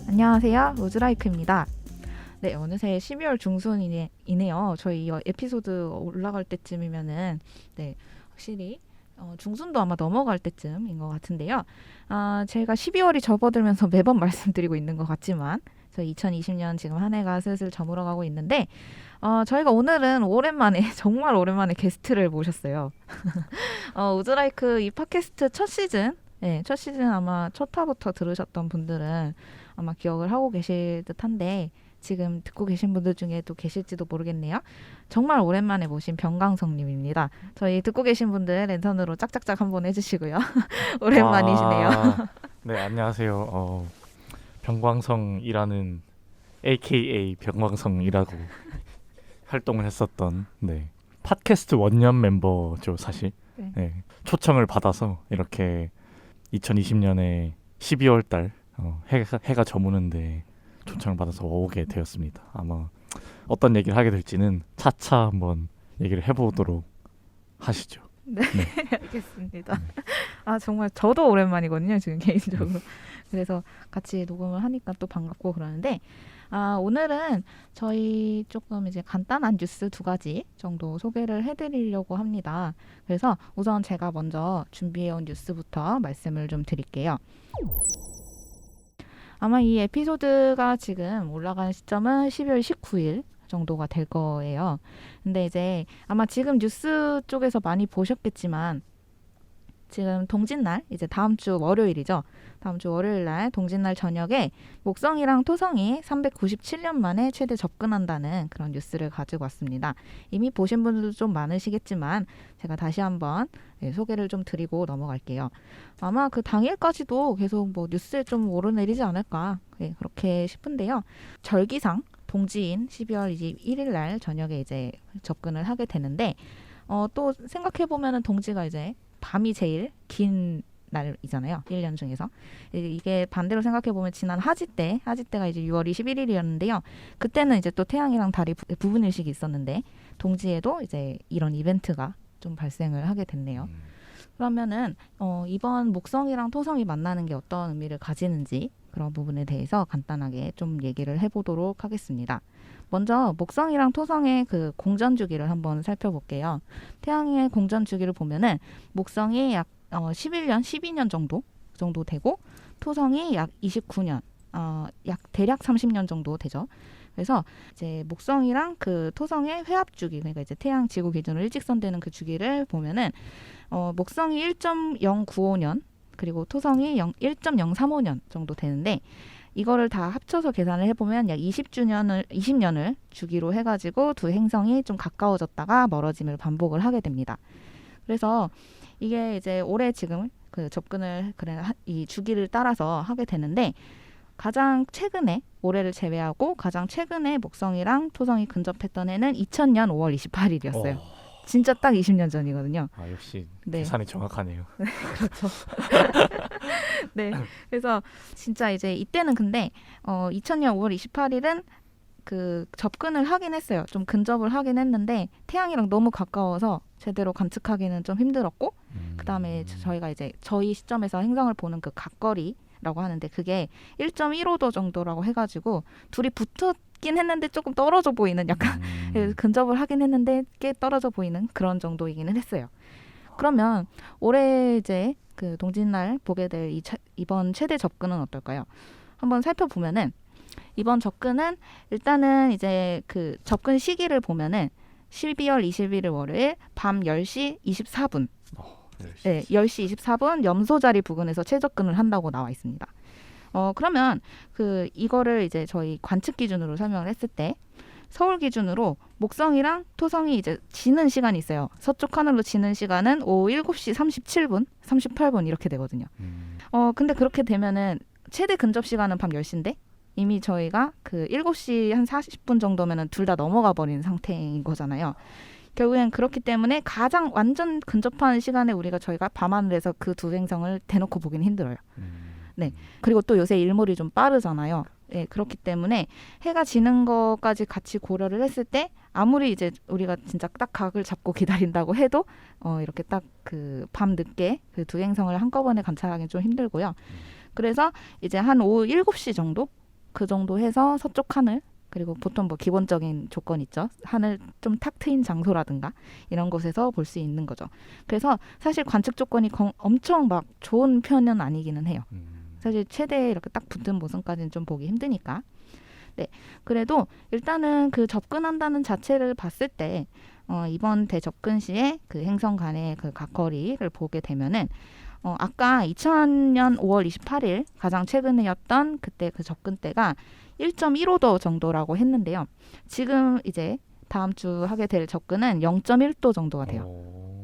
안녕하세요. 우즈라이크입니다. 네, 어느새 12월 중순이네요. 저희 이 에피소드 올라갈 때쯤이면은 확실히 중순도 아마 넘어갈 때쯤인 것 같은데요. 제가 12월이 접어들면서 매번 말씀드리고 있는 것 같지만 저희 2020년 지금 한 해가 슬슬 저물어가고 있는데 저희가 오늘은 오랜만에 정말 오랜만에 게스트를 모셨어요. 우즈라이크 이 팟캐스트 첫 시즌 첫 시즌 아마 첫 화부터 들으셨던 분들은 아마 기억을 하고 계실 듯한데 지금 듣고 계신 분들 중에 또 계실지도 모르겠네요. 정말 오랜만에 모신 병광성님입니다. 저희 듣고 계신 분들 랜선으로 짝짝짝 한번 해주시고요. 오랜만이시네요. 네, 안녕하세요. 병광성이라는 AKA 병광성이라고 활동을 했었던 팟캐스트 원년 멤버죠, 사실. 네, 초청을 받아서 이렇게 2020년에 12월 달 해가 저무는데 초청을 받아서 오게 되었습니다. 아마 어떤 얘기를 하게 될지는 차차 한번 얘기를 해보도록 하시죠. 네. 알겠습니다. 정말 저도 오랜만이거든요, 지금 개인적으로. 그래서 같이 녹음을 하니까 또 반갑고 그러는데 오늘은 저희 조금 이제 간단한 뉴스 2가지 정도 소개를 해드리려고 합니다. 그래서 우선 제가 먼저 준비해온 뉴스부터 말씀을 좀 드릴게요. 아마 이 에피소드가 지금 올라가는 시점은 12월 19일 정도가 될 거예요. 근데 이제 아마 지금 뉴스 쪽에서 많이 보셨겠지만 지금 동짓날, 이제 다음 주 월요일이죠. 다음 주 월요일 날 동짓날 저녁에 목성이랑 토성이 397년 만에 최대 접근한다는 그런 뉴스를 가지고 왔습니다. 이미 보신 분들도 좀 많으시겠지만 제가 다시 한번 소개를 좀 드리고 넘어갈게요. 아마 그 당일까지도 계속 뉴스에 좀 오르내리지 않을까 그렇게 싶은데요. 절기상 동지인 12월 1일 날 저녁에 이제 접근을 하게 되는데 또 생각해 보면은 동지가 이제 밤이 제일 긴 날이잖아요. 1년 중에서. 이게 반대로 생각해보면 지난 하지 때가 이제 6월 21일이었는데요. 그때는 이제 또 태양이랑 달이 부분일식이 있었는데 동지에도 이제 이런 이벤트가 좀 발생을 하게 됐네요. 그러면은 이번 목성이랑 토성이 만나는 게 어떤 의미를 가지는지 그런 부분에 대해서 간단하게 좀 얘기를 해보도록 하겠습니다. 먼저 목성이랑 토성의 그 공전 주기를 한번 살펴볼게요. 태양의 공전 주기를 보면은 목성이 약 11년, 12년 정도 되고 토성이 약 29년, 약 대략 30년 정도 되죠. 그래서 이제 목성이랑 그 토성의 회합 주기, 그러니까 이제 태양 지구 기준으로 일직선되는 그 주기를 보면은 목성이 1.095년 그리고 토성이 1.035년 정도 되는데 이거를 다 합쳐서 계산을 해보면 약 20년을 주기로 해가지고 두 행성이 좀 가까워졌다가 멀어짐을 반복을 하게 됩니다. 그래서 이게 이제 올해 지금 그 접근을 이 주기를 따라서 하게 되는데 가장 최근에 올해를 제외하고 가장 최근에 목성이랑 토성이 근접했던 해는 2000년 5월 28일이었어요. 진짜 딱 20년 전이거든요. 역시 계산이 정확하네요. 그렇죠. 네. 그래서 진짜 이제 이때는 근데 2000년 5월 28일은 그 접근을 하긴 했어요. 좀 근접을 하긴 했는데 태양이랑 너무 가까워서 제대로 관측하기는 좀 힘들었고 그다음에 저희가 이제 저희 시점에서 행성을 보는 그 각거리라고 하는데 그게 1.15도 정도라고 해가지고 둘이 붙었긴 했는데 조금 떨어져 보이는 약간 근접을 하긴 했는데 꽤 떨어져 보이는 그런 정도이기는 했어요. 그러면 올해 이제 그 동짓날 보게 될 이번 최대 접근은 어떨까요? 한번 살펴보면은 이번 접근은 일단은 이제 그 접근 시기를 보면은 12월 21일 월요일 밤 10시 24분. 10시 24분 염소자리 부근에서 최접근을 한다고 나와 있습니다. 그러면 이거를 이제 저희 관측 기준으로 설명을 했을 때 서울 기준으로 목성이랑 토성이 이제 지는 시간이 있어요. 서쪽 하늘로 지는 시간은 오후 7시 37분, 38분 이렇게 되거든요. 근데 그렇게 되면은 최대 근접 시간은 밤 10시인데 이미 저희가 그 7시 한 40분 정도면은 둘 다 넘어가 버린 상태인 거잖아요. 결국엔 그렇기 때문에 가장 완전 근접한 시간에 저희가 밤하늘에서 그 두 행성을 대놓고 보기는 힘들어요. 네. 그리고 또 요새 일몰이 좀 빠르잖아요. 네, 그렇기 때문에 해가 지는 것까지 같이 고려를 했을 때 아무리 이제 우리가 진짜 딱 각을 잡고 기다린다고 해도 이렇게 딱 그 밤 늦게 그 두 행성을 한꺼번에 관찰하기는 좀 힘들고요. 그래서 이제 한 오후 7시 정도 그 정도 해서 서쪽 하늘 그리고 보통 뭐 기본적인 조건 있죠. 하늘 좀 탁 트인 장소라든가 이런 곳에서 볼 수 있는 거죠. 그래서 사실 관측 조건이 엄청 막 좋은 편은 아니기는 해요. 사실 최대 이렇게 딱 붙은 모습까지는 좀 보기 힘드니까. 네, 그래도 일단은 그 접근한다는 자체를 봤을 때 이번 대접근 시에 그 행성 간의 그 각거리를 보게 되면은 아까 2000년 5월 28일 가장 최근이었던 그때 그 접근 때가 1.15도 정도라고 했는데요. 지금 이제 다음 주 하게 될 접근은 0.1도 정도가 돼요.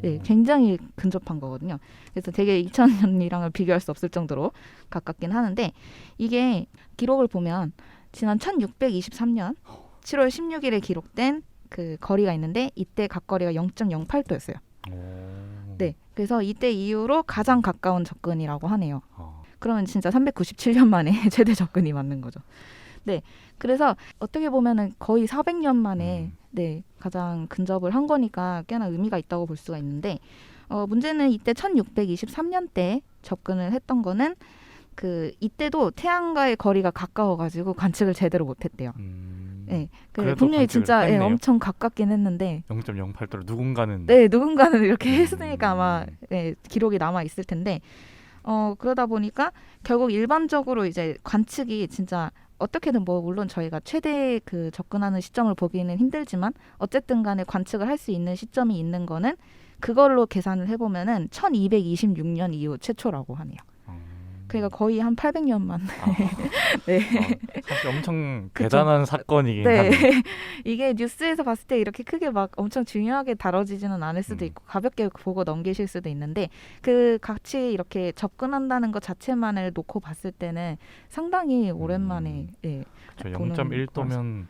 네, 굉장히 근접한 거거든요. 그래서 되게 2000년이랑은 비교할 수 없을 정도로 가깝긴 하는데 이게 기록을 보면 지난 1623년 7월 16일에 기록된 그 거리가 있는데 이때 각거리가 0.08도였어요. 네, 그래서 이때 이후로 가장 가까운 접근이라고 하네요. 그러면 진짜 397년 만에 최대 접근이 맞는 거죠. 네, 그래서 어떻게 보면은 거의 400년 만에 네 가장 근접을 한 거니까 꽤나 의미가 있다고 볼 수가 있는데 문제는 이때 1623년 때 접근을 했던 거는 그 이때도 태양과의 거리가 가까워가지고 관측을 제대로 못했대요. 네, 분명히 진짜 엄청 가깝긴 했는데 0.08도로 누군가는 누군가는 이렇게 했으니까 아마 기록이 남아 있을 텐데 그러다 보니까 결국 일반적으로 이제 관측이 진짜 어떻게든 뭐 물론 저희가 최대 그 접근하는 시점을 보기는 힘들지만 어쨌든 간에 관측을 할 수 있는 시점이 있는 거는 그걸로 계산을 해보면은 1226년 이후 최초라고 하네요. 그러니까 거의 한 800년 만에. 네. 사실 엄청 대단한 사건이긴 네. 하네요. 이게 뉴스에서 봤을 때 이렇게 크게 막 엄청 중요하게 다뤄지지는 않을 수도 있고 가볍게 보고 넘기실 수도 있는데 그 같이 이렇게 접근한다는 것 자체만을 놓고 봤을 때는 상당히 오랜만에 그렇죠. 0.1도면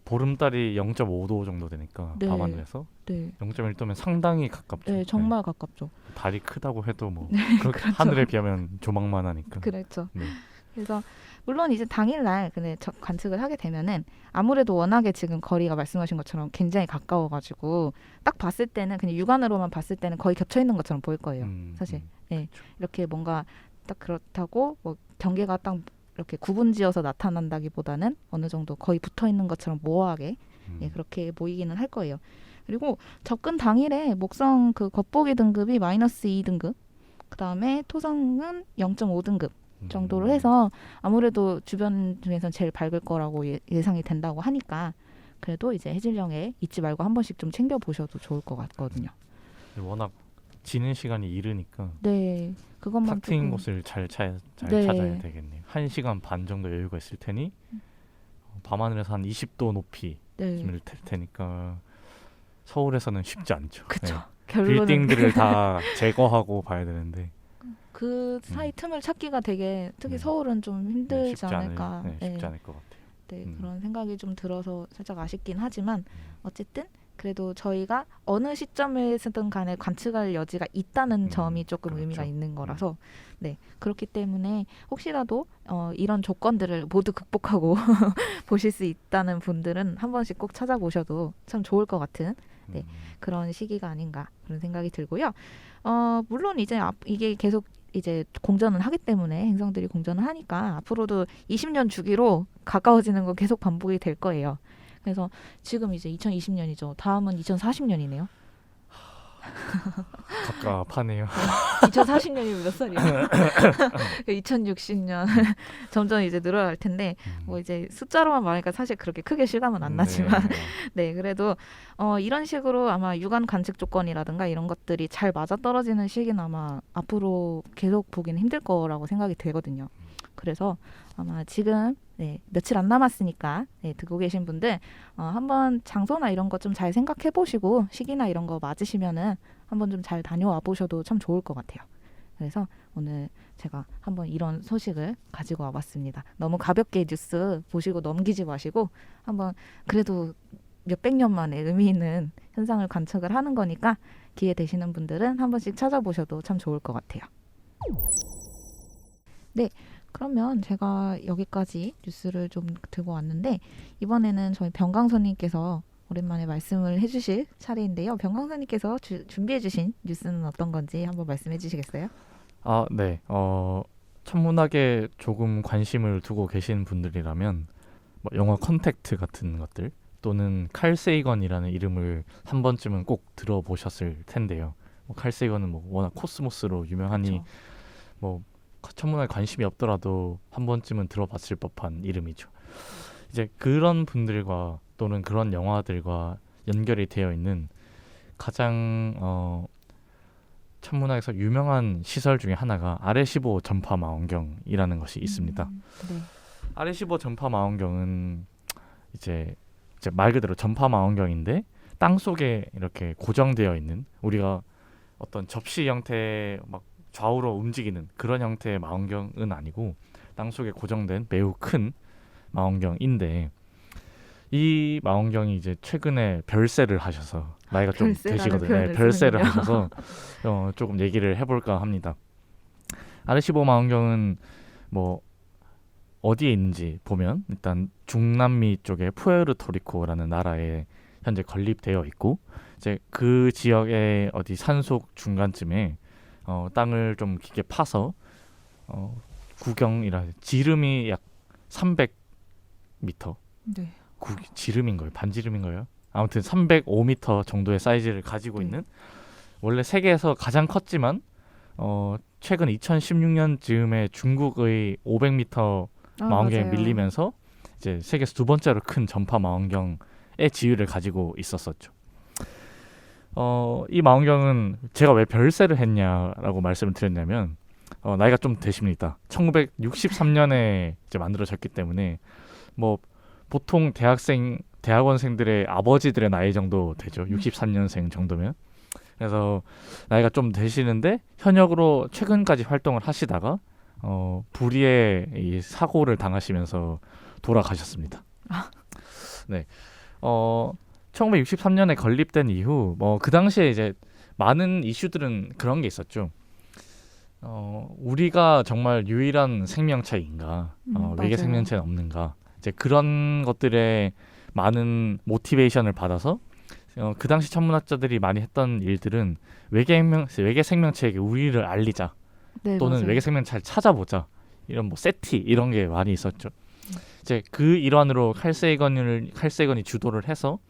보름달이 0.5도 정도 되니까 밤하늘에서 0.1도면 상당히 가깝죠. 네, 정말 가깝죠. 달이 크다고 해도 뭐 그렇게 그렇죠. 하늘에 비하면 조망만 하니까. 그렇죠. 그래서 물론 이제 당일날 근데 관측을 하게 되면은 아무래도 워낙에 지금 거리가 말씀하신 것처럼 굉장히 가까워가지고 딱 봤을 때는 그냥 육안으로만 봤을 때는 거의 겹쳐 있는 것처럼 보일 거예요. 사실 그렇죠. 이렇게 뭔가 딱 그렇다고 뭐 경계가 딱 이렇게 구분지어서 나타난다기보다는 어느 정도 거의 붙어 있는 것처럼 모호하게 그렇게 보이기는 할 거예요. 그리고 접근 당일에 목성 그 겉보기 등급이 -2등급, 그 다음에 토성은 0.5등급 정도로 해서 아무래도 주변 중에서는 제일 밝을 거라고 예상이 된다고 하니까 그래도 이제 해질녘에 잊지 말고 한 번씩 좀 챙겨 보셔도 좋을 것 같거든요. 워낙 지는 시간이 이르니까 그것만 탁 트인 곳을 잘 찾아야 되겠네요. 1시간 반 정도 여유가 있을 테니 밤하늘에서 한 20도 높이 될 테니까 서울에서는 쉽지 않죠. 그렇죠. 빌딩들을 다 제거하고 봐야 되는데 그 사이 틈을 찾기가 되게 특히 서울은 좀 힘들지 않을까. 쉽지 않을 것 같아요. 그런 생각이 좀 들어서 살짝 아쉽긴 하지만 어쨌든 그래도 저희가 어느 시점에서든 간에 관측할 여지가 있다는 점이 조금 의미가 있는 거라서 그렇기 때문에 혹시라도 이런 조건들을 모두 극복하고 보실 수 있다는 분들은 한 번씩 꼭 찾아보셔도 참 좋을 것 같은 그런 시기가 아닌가 그런 생각이 들고요. 물론 이제 이게 계속 이제 공전을 하기 때문에 행성들이 공전을 하니까 앞으로도 20년 주기로 가까워지는 거 계속 반복이 될 거예요. 그래서 지금 이제 2020년이죠. 다음은 2040년이네요. 갑갑하네요. 2040년이면 몇 살이야? 2060년 점점 이제 늘어날 텐데 뭐 이제 숫자로만 말하니까 사실 그렇게 크게 실감은 안 나지만 그래도 이런 식으로 아마 유관 관측 조건이라든가 이런 것들이 잘 맞아떨어지는 시기는 아마 앞으로 계속 보기는 힘들 거라고 생각이 되거든요. 그래서 아마 지금 며칠 안 남았으니까 듣고 계신 분들 한번 장소나 이런 거 좀 잘 생각해 보시고 시기나 이런 거 맞으시면은 한번 좀 잘 다녀와 보셔도 참 좋을 것 같아요. 그래서 오늘 제가 한번 이런 소식을 가지고 와봤습니다. 너무 가볍게 뉴스 보시고 넘기지 마시고 한번 그래도 몇백 년 만에 의미 있는 현상을 관측을 하는 거니까 기회 되시는 분들은 한 번씩 찾아보셔도 참 좋을 것 같아요. 그러면 제가 여기까지 뉴스를 좀 들고 왔는데 이번에는 저희 병강선님께서 오랜만에 말씀을 해주실 차례인데요. 병강선님께서 준비해주신 뉴스는 어떤 건지 한번 말씀해 주시겠어요? 네. 천문학에 조금 관심을 두고 계신 분들이라면 뭐 영화 컨택트 같은 것들 또는 칼 세이건이라는 이름을 한 번쯤은 꼭 들어보셨을 텐데요. 칼 세이건은 뭐 워낙 코스모스로 유명하니 그쵸. 뭐 천문학에 관심이 없더라도 한 번쯤은 들어봤을 법한 이름이죠. 이제 그런 분들과 또는 그런 영화들과 연결이 되어 있는 가장 천문학에서 유명한 시설 중에 하나가 아레시보 전파 망원경이라는 것이 있습니다. 네. 아레시보 전파 망원경은 이제 말 그대로 전파 망원경인데 땅 속에 이렇게 고정되어 있는, 우리가 어떤 접시 형태의 막 좌우로 움직이는 그런 형태의 망원경은 아니고 땅 속에 고정된 매우 큰 망원경인데, 이 망원경이 이제 최근에 별세를 하셔서 나이가 좀 별세라는 되시거든요. 표현을 별세를 쓰는군요. 하셔서 조금 얘기를 해볼까 합니다. 아레시보 망원경은 뭐 어디에 있는지 보면 일단 중남미 쪽의 푸에르토리코라는 나라에 현재 건립되어 있고, 이제 그 지역의 어디 산속 중간쯤에 땅을 좀 깊게 파서 구경이라, 지름이 약 300m, 네. 지름인 거예요? 반지름인 거예요? 아무튼 305m 정도의 사이즈를 가지고 네. 있는, 원래 세계에서 가장 컸지만 최근 2016년 즈음에 중국의 500m 망원경에 맞아요. 밀리면서 이제 세계에서 두 번째로 큰 전파 망원경의 지위를 가지고 있었었죠. 이 망원경은 제가 왜 별세를 했냐라고 말씀을 드렸냐면, 나이가 좀 되십니다. 1963년에 이제 만들어졌기 때문에 뭐 보통 대학원생들의 아버지들의 나이 정도 되죠. 63년생 정도면. 그래서 나이가 좀 되시는데 현역으로 최근까지 활동을 하시다가 불의의 이 사고를 당하시면서 돌아가셨습니다. 네. 1963년에 건립된 이후 그 당시에 이제 많은 이슈들은 그런 게 있었죠. 우리가 정말 유일한 생명체인가? 외계 맞아요. 생명체는 없는가? 이제 그런 것들에 많은 모티베이션을 받아서 그 당시 천문학자들이 많이 했던 일들은 외계 생명체에게 우리를 알리자, 네, 또는 맞아요. 외계 생명체를 찾아보자, 이런 뭐 세티 이런 게 많이 있었죠. 이제 그 일환으로 칼 세이건이 주도를 해서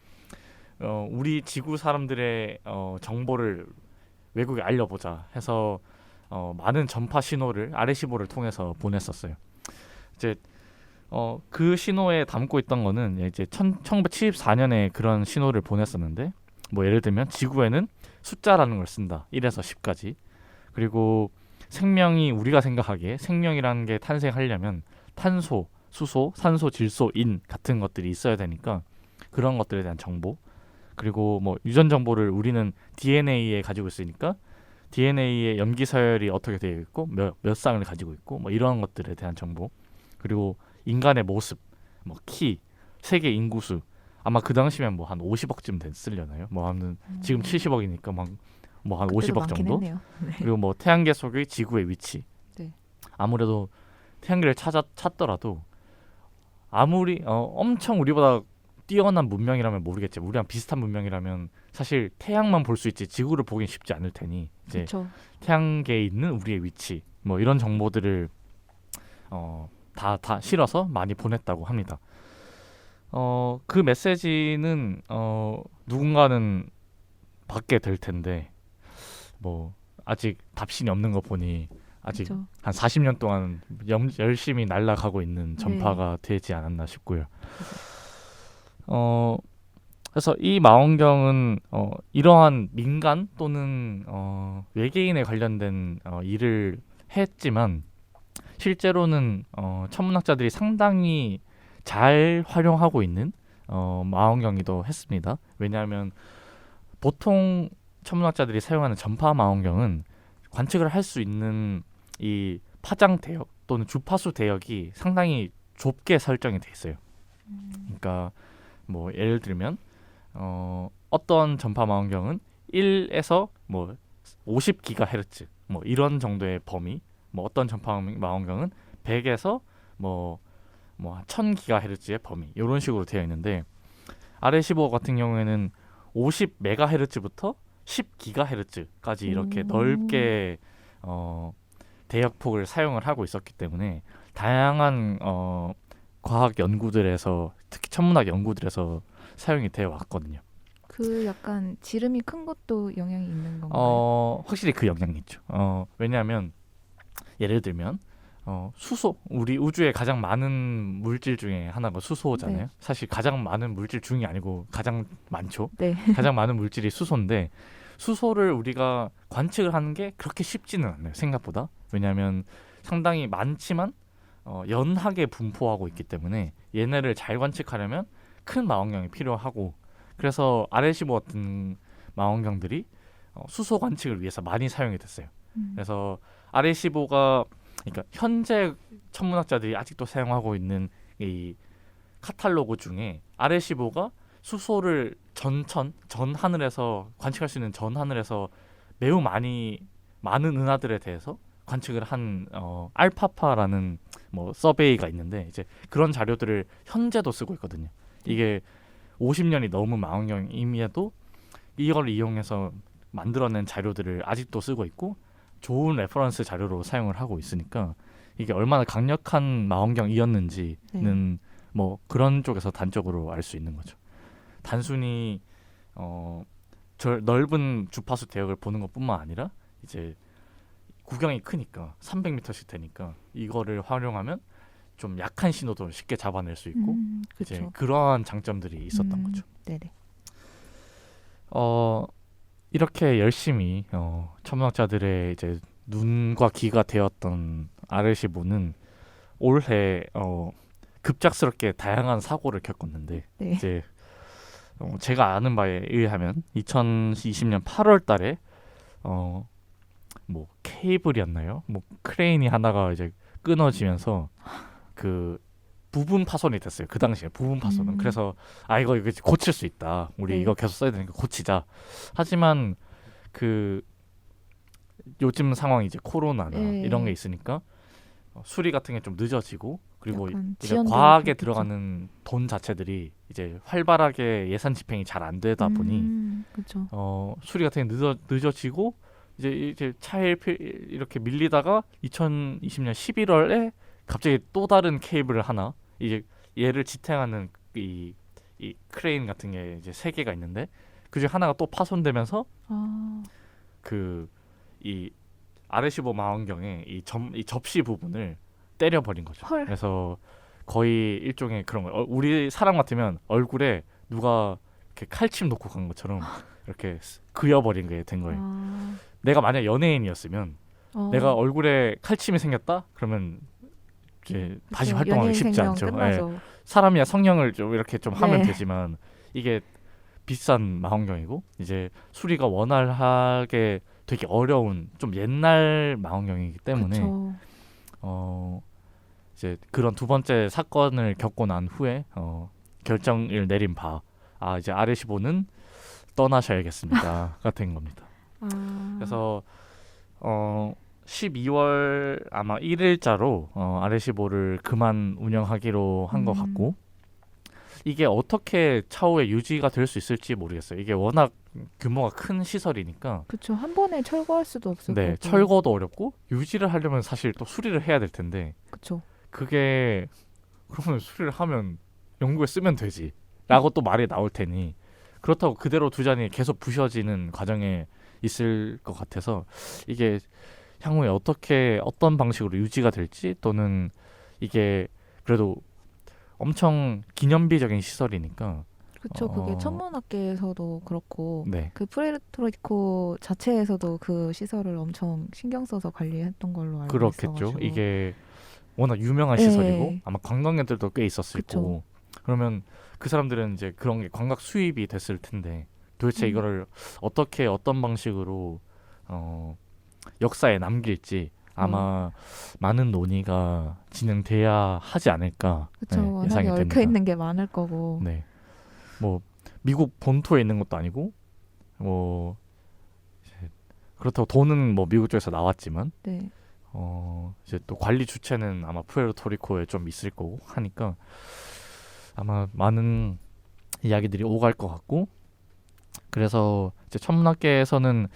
우리 지구 사람들의 정보를 외국에 알려보자 해서 많은 전파 신호를 아레시보를 통해서 보냈었어요. 이제 그 신호에 담고 있던 거는 이제 1974년에 그런 신호를 보냈었는데, 뭐 예를 들면 지구에는 숫자라는 걸 쓴다. 1에서 10까지. 그리고 생명이, 우리가 생각하기에 생명이라는 게 탄생하려면 탄소, 수소, 산소, 질소, 인 같은 것들이 있어야 되니까 그런 것들에 대한 정보, 그리고 뭐 유전 정보를 우리는 DNA에 가지고 있으니까 DNA의 염기 서열이 어떻게 되어 있고 몇 쌍을 가지고 있고 뭐 이런 것들에 대한 정보, 그리고 인간의 모습, 뭐 키, 세계 인구수, 아마 그 당시면 뭐 한 50억쯤 됐으려나요? 뭐 아무튼 지금 70억이니까 막 뭐 한 그때도 50억 많긴 정도? 했네요. 네. 그리고 뭐 태양계 속의 지구의 위치. 네. 아무래도 태양계를 찾더라도 아무리 엄청 우리보다 뛰어난 문명이라면 모르겠지만, 우리랑 비슷한 문명이라면 사실 태양만 볼 수 있지 지구를 보긴 쉽지 않을 테니, 이제 그렇죠. 태양계에 있는 우리의 위치, 뭐 이런 정보들을 다 실어서 많이 보냈다고 합니다. 그 메시지는 누군가는 받게 될 텐데, 뭐 아직 답신이 없는 거 보니 아직 그쵸. 한 40년 동안 열심히 날아가고 있는 전파가 되지 않았나 싶고요. 그래서 이 망원경은 이러한 민간 또는 외계인에 관련된 일을 했지만, 실제로는 천문학자들이 상당히 잘 활용하고 있는 망원경이기도 했습니다. 왜냐하면 보통 천문학자들이 사용하는 전파 망원경은 관측을 할 수 있는 이 파장 대역 또는 주파수 대역이 상당히 좁게 설정이 돼 있어요. 그러니까 뭐 예를 들면 어떤 전파 망원경은 1에서 뭐 50GHz 뭐 이런 정도의 범위, 뭐 어떤 전파 망원경은 100에서 뭐 1000GHz의 범위, 이런 식으로 되어 있는데, 아레15 같은 경우에는 50MHz부터 10GHz까지 이렇게 넓게 대역폭을 사용을 하고 있었기 때문에 다양한 과학 연구들에서 특히 천문학 연구들에서 사용이 되어 왔거든요. 그 약간 지름이 큰 것도 영향이 있는 건가요? 확실히 그 영향이 있죠. 왜냐하면 예를 들면 수소, 우리 우주에 가장 많은 물질 중에 하나가 수소잖아요. 네. 사실 가장 많은 물질 중이 아니고 가장 많죠. 네. 가장 많은 물질이 수소인데 수소를 우리가 관측을 하는 게 그렇게 쉽지는 않아요. 생각보다. 왜냐하면 상당히 많지만 연하게 분포하고 있기 때문에 얘네를 잘 관측하려면 큰 망원경이 필요하고 그래서 RL15 같은 망원경들이 수소 관측을 위해서 많이 사용이 됐어요. 그래서 RL15가 그러니까 현재 천문학자들이 아직도 사용하고 있는 이 카탈로그 중에 RL15가 수소를 전 하늘에서 관측할 수 있는 전 하늘에서 매우 많은 은하들에 대해서 관측을 한 알파파라는 뭐 서베이가 있는데 이제 그런 자료들을 현재도 쓰고 있거든요. 이게 50년이 넘은 망원경임에도 이걸 이용해서 만들어낸 자료들을 아직도 쓰고 있고 좋은 레퍼런스 자료로 사용을 하고 있으니까 이게 얼마나 강력한 망원경이었는지는 뭐 그런 쪽에서 단적으로 알 수 있는 거죠. 단순히 넓은 주파수 대역을 보는 것뿐만 아니라 이제 구경이 크니까 300m씩 되니까 이거를 활용하면 좀 약한 신호도 쉽게 잡아낼 수 있고 이제 그렇죠. 그러한 장점들이 있었던 거죠. 네네. 이렇게 열심히 천문학자들의 이제 눈과 귀가 되었던 RL15는 올해 급작스럽게 다양한 사고를 겪었는데 네. 이제 제가 아는 바에 의하면 2020년 8월달에 뭐 케이블이었나요? 뭐 크레인이 하나가 이제 끊어지면서 그 부분 파손이 됐어요. 그 당시에 부분 파손은. 그래서 이거 고칠 수 있다. 우리 네. 이거 계속 써야 되니까 고치자. 하지만 그 요즘 상황이 이제 코로나나 네. 이런 게 있으니까 수리 같은 게 좀 늦어지고 그리고 약간 이제 지연도 과학에 그렇겠죠. 들어가는 돈 자체들이 이제 활발하게 예산 집행이 잘 안 되다 보니 그렇죠. 수리 같은 게 늦어지고 이제 차에 이렇게 밀리다가 2020년 11월에 갑자기 또 다른 케이블을 하나 이제 얘를 지탱하는 이 크레인 같은 게 이제 3개가 있는데 그중 하나가 또 파손되면서 그 이 RL15 망원경의 이 접시 부분을 때려버린 거죠. 헐. 그래서 거의 일종의 그런 거. 우리 사람 같으면 얼굴에 누가 이렇게 칼침 놓고 간 것처럼 이렇게 그여버린 게 된 거예요. 내가 만약 연예인이었으면 내가 얼굴에 칼침이 생겼다? 그러면 이제 다시 그쵸. 활동하기 연예인 쉽지 생명 않죠. 끝나죠. 사람이야 성형을 좀 이렇게 좀 하면 네. 되지만 이게 비싼 망원경이고 이제 수리가 원활하게 되게 어려운 좀 옛날 망원경이기 때문에 그쵸. 이제 그런 두 번째 사건을 겪고 난 후에 결정을 내린 바 이제 RL15는 떠나셔야겠습니다가 된 겁니다. 그래서 12월 아마 1일자로 RL15를 그만 운영하기로 한 것 같고 이게 어떻게 차후에 유지가 될 수 있을지 모르겠어요. 이게 워낙 규모가 큰 시설이니까 그쵸. 한 번에 철거할 수도 없을 네, 거고. 철거도 어렵고 유지를 하려면 사실 또 수리를 해야 될 텐데 그쵸. 그게 그러면 수리를 하면 연구에 쓰면 되지 라고 또 말이 나올 테니 그렇다고 그대로 두자니 계속 부셔지는 과정에 있을 것 같아서 이게 향후에 어떤 방식으로 유지가 될지 또는 이게 그래도 엄청 기념비적인 시설이니까 그쵸. 그게 천문학계에서도 그렇고 네. 그 프레토리코 자체에서도 그 시설을 엄청 신경 써서 관리했던 걸로 알고 그렇겠죠. 있어가지고. 이게 워낙 유명한 네. 시설이고 아마 관광객들도 꽤 있었을 그쵸. 거고 그러면 그 사람들은 이제 그런 게 관광 수입이 됐을 텐데 도대체 이거를 어떻게 어떤 방식으로 역사에 남길지 아마 많은 논의가 진행돼야 하지 않을까 그쵸. 워낙에 예상이 됩니다. 얽혀 있는 게 많을 거고. 네, 뭐 미국 본토에 있는 것도 아니고 뭐 이제 그렇다고 돈은 뭐 미국 쪽에서 나왔지만 네. 이제 또 관리 주체는 아마 푸에르토리코에 좀 있을 거고 하니까 아마 많은 이야기들이 오갈 것 같고 그래서 이제 천문학계에서는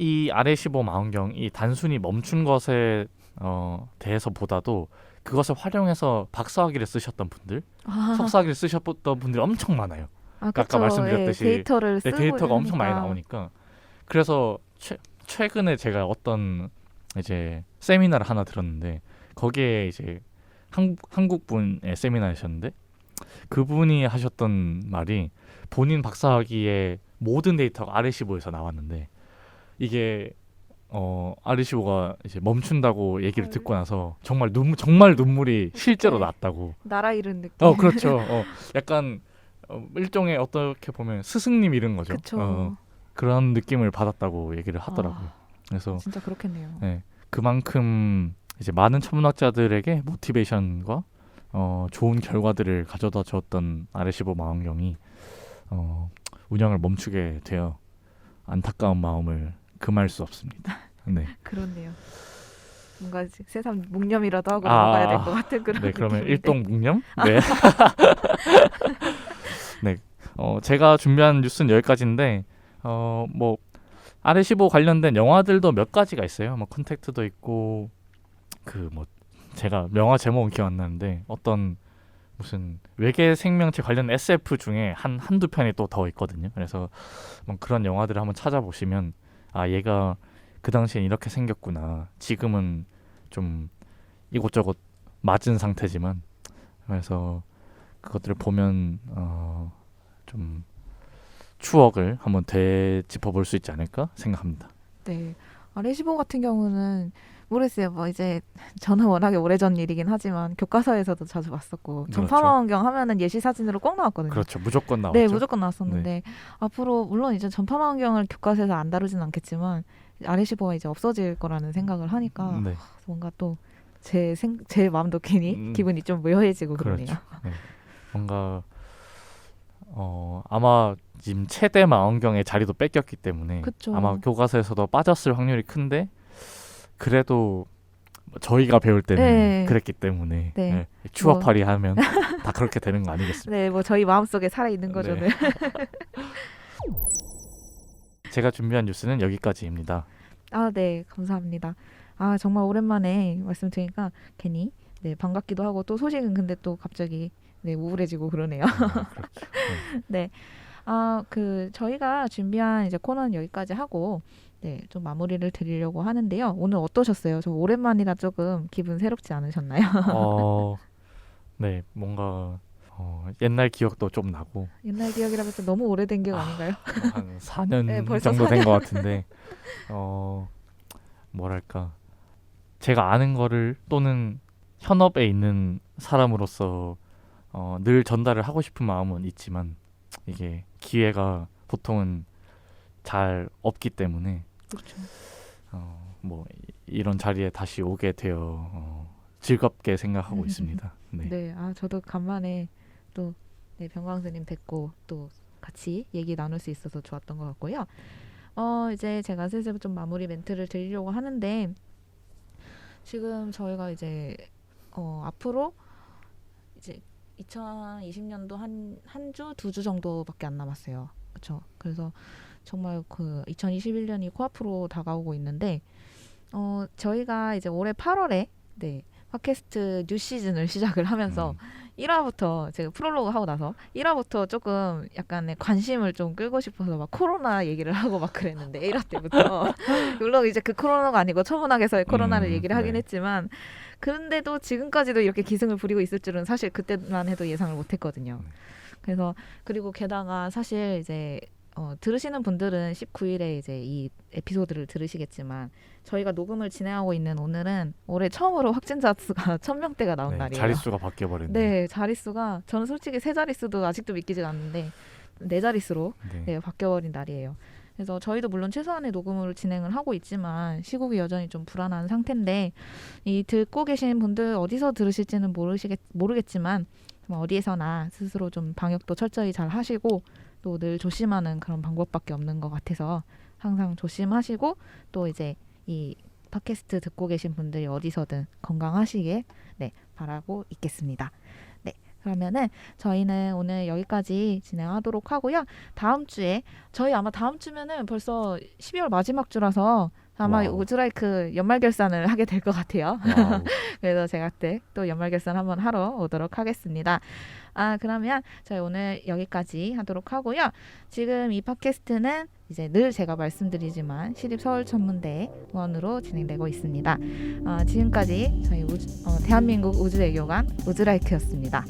이 RA15 망원경이 단순히 멈춘 것에 대해서보다도 그것을 활용해서 박사학위를 쓰셨던 분들, 아, 석사학위를 쓰셨던 분들이 엄청 많아요. 그쵸. 아까 말씀드렸듯이 예, 데이터를 네, 쓰고 데이터가 엄청 많이 하니까. 나오니까. 그래서 최근에 제가 어떤 이제 세미나를 하나 들었는데 거기에 이제 한국 분의 세미나이셨는데 그분이 하셨던 말이 본인 박사학위의 모든 데이터가 RA15에서 나왔는데 이게 RA15가 이제 멈춘다고 얘기를 헐. 듣고 나서 정말 눈물이 실제로 네. 났다고. 나라 잃은 느낌. 그렇죠. 약간 일종의 어떻게 보면 스승님 이런 거죠. 그쵸. 그런 느낌을 받았다고 얘기를 하더라고요. 아, 그래서 진짜 그렇겠네요. 네, 그만큼 이제 많은 천문학자들에게 모티베이션과 좋은 결과들을 가져다 주었던 RA15 망원경이 운영을 멈추게 되어 안타까운 마음을 금할 수 없습니다. 네. 그렇네요. 뭔가 새삼 묵념이라도 하고 넘어가야 될 것 같은 그런 네, 그러면 느낌인데. 일동 묵념? 네. 네. 제가 준비한 뉴스는 여기까지인데 뭐 RA15 관련된 영화들도 몇 가지가 있어요. 뭐 컨택트도 있고 그 뭐 제가 영화 제목은 기억 안 나는데 어떤 무슨 외계 생명체 관련 SF 중에 한두 편이 또 더 있거든요. 그래서 뭐 그런 영화들을 한번 찾아보시면 아 얘가 그 당시엔 이렇게 생겼구나. 지금은 좀 이곳저곳 맞은 상태지만 그래서 그것들을 보면 좀 추억을 한번 되짚어 볼 수 있지 않을까 생각합니다. 네. RA15 같은 경우는 모르겠어요. 뭐 이제 저는 워낙에 오래전 일이긴 하지만 교과서에서도 자주 봤었고 전파 그렇죠. 망원경 하면은 예시 사진으로 꼭 나왔거든요. 그렇죠. 무조건 나왔죠. 네, 무조건 나왔었는데 앞으로 물론 이제 전파 망원경을 교과서에서 안 다루진 않겠지만 RA15가 이제 없어질 거라는 생각을 하니까 네. 뭔가 또 제 마음도 괜히 기분이 좀 묘해지고 그러네요. 그렇죠. 네. 뭔가 아마 지금 최대 망원경의 자리도 뺏겼기 때문에 그쵸. 아마 교과서에서도 빠졌을 확률이 큰데 그래도 저희가 배울 때는 네. 그랬기 때문에 네. 네. 추억팔이 하면 다 그렇게 되는 거 아니겠습니까? 네, 뭐 저희 마음속에 살아 있는 거죠. 네. 네. 제가 준비한 뉴스는 여기까지입니다. 아, 네, 감사합니다. 아, 정말 오랜만에 말씀드리니까 괜히 네, 반갑기도 하고 또 소식은 근데 또 갑자기 네, 우울해지고 그러네요. 그렇죠. 네. 아, 저희가 준비한 이제 코너는 여기까지 하고 네, 좀 마무리를 드리려고 하는데요. 오늘 어떠셨어요? 저 오랜만이라 조금 기분 새롭지 않으셨나요? 네, 뭔가 옛날 기억도 좀 나고 옛날 기억이라면서 너무 오래된 기억 아닌가요? 한 4년 네, 벌써 정도 된 것 같은데 뭐랄까 제가 아는 거를 또는 현업에 있는 사람으로서 늘 전달을 하고 싶은 마음은 있지만 이게 기회가 보통은 잘 없기 때문에 그렇죠. 뭐 이런 자리에 다시 오게 되어 즐겁게 생각하고 있습니다. 네. 네, 아 저도 간만에 또 네, 병광스님 뵙고 또 같이 얘기 나눌 수 있어서 좋았던 것 같고요. 이제 제가 슬슬 좀 마무리 멘트를 드리려고 하는데 지금 저희가 이제 앞으로 이제 2020년도 한 주, 두 주 정도밖에 안 남았어요. 그렇죠. 그래서 정말 2021년이 코앞으로 다가오고 있는데 저희가 이제 올해 8월에 네, 팟캐스트 뉴 시즌을 시작을 하면서 1화부터 제가 프롤로그 하고 나서 1화부터 조금 약간의 관심을 좀 끌고 싶어서 막 코로나 얘기를 하고 막 그랬는데 1화 때부터 물론 이제 그 코로나가 아니고 천문학에서의 코로나를 얘기를 하긴 네. 했지만 그런데도 지금까지도 이렇게 기승을 부리고 있을 줄은 사실 그때만 해도 예상을 못했거든요. 그래서 그리고 게다가 사실 이제 들으시는 분들은 19일에 이제 이 에피소드를 들으시겠지만 저희가 녹음을 진행하고 있는 오늘은 올해 처음으로 확진자 수가 1000명대가 나온 네, 날이에요. 자릿수가 바뀌어 버렸네요. 네, 자릿수가 저는 솔직히 세 자릿수도 아직도 믿기지가 않는데 네 자릿수로 네, 바뀌어버린 날이에요. 그래서 저희도 물론 최소한의 녹음을 진행을 하고 있지만 시국이 여전히 좀 불안한 상태인데 이 듣고 계신 분들 어디서 들으실지는 모르겠지만 어디에서나 스스로 좀 방역도 철저히 잘 하시고 또 늘 조심하는 그런 방법밖에 없는 것 같아서 항상 조심하시고 또 이제 이 팟캐스트 듣고 계신 분들이 어디서든 건강하시길 네, 바라고 있겠습니다. 네, 그러면은 저희는 오늘 여기까지 진행하도록 하고요. 다음 주에 저희 아마 다음 주면은 벌써 12월 마지막 주라서 아마 와우. 우즈라이크 연말 결산을 하게 될 것 같아요. 와우. 그래서 제가 그때 또 연말 결산 한번 하러 오도록 하겠습니다. 그러면 저희 오늘 여기까지 하도록 하고요. 지금 이 팟캐스트는 이제 늘 제가 말씀드리지만 시립서울천문대원으로 진행되고 있습니다. 지금까지 저희 대한민국 우주외교관 우즈라이크였습니다.